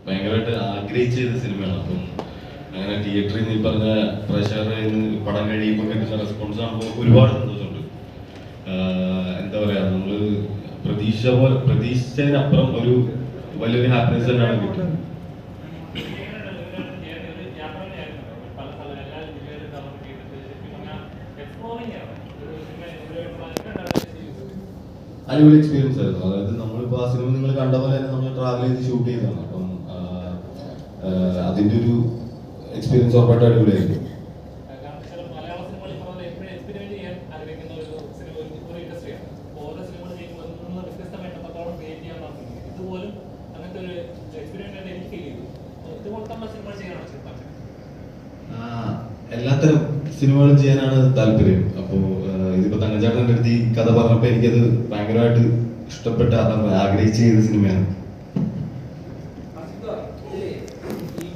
ഭയങ്കരമായിട്ട് ആഗ്രഹിച്ച ചെയ്ത സിനിമയാണ്. അപ്പം അങ്ങനെ തിയേറ്ററിൽ നിന്ന് ഈ പറഞ്ഞ പ്രേക്ഷകരുടെ പടം കഴിയുമ്പോൾ കിട്ടുന്ന റെസ്പോൺസ് ആകുമ്പോൾ ഒരുപാട് സന്തോഷമുണ്ട്. എന്താ പറയാ, നമ്മള് പ്രതീക്ഷിച്ചതിനപ്പുറം ഒരു വലിയൊരു ഹാപ്പിനെസ് തന്നെയാണ് കിട്ടുന്നത്. അടിപൊളി എക്സ്പീരിയൻസ് ആയിരുന്നു. അതായത് നമ്മളിപ്പോൾ ആ സിനിമ നിങ്ങൾ കണ്ട പോലെ തന്നെ നമ്മൾ ട്രാവൽ ചെയ്ത് ഷൂട്ട് ചെയ്തതാണ്. അപ്പം അതിൻ്റെ ഒരു എക്സ്പീരിയൻസ് ഉറപ്പായിട്ട് അടിപൊളിയായിരുന്നു. എല്ലാത്തരം സിനിമകളും ചെയ്യാനാണ് താല്പര്യം. അപ്പോൾ ഇതിപ്പോൾ തങ്കച്ചേട്ടൻ്റെ അടുത്ത് ഈ കഥ പറഞ്ഞപ്പോൾ എനിക്കത് ഭയങ്കരമായിട്ട് ഇഷ്ടപ്പെട്ട, ആഗ്രഹിച്ച് ചെയ്ത സിനിമയാണ്. ഈ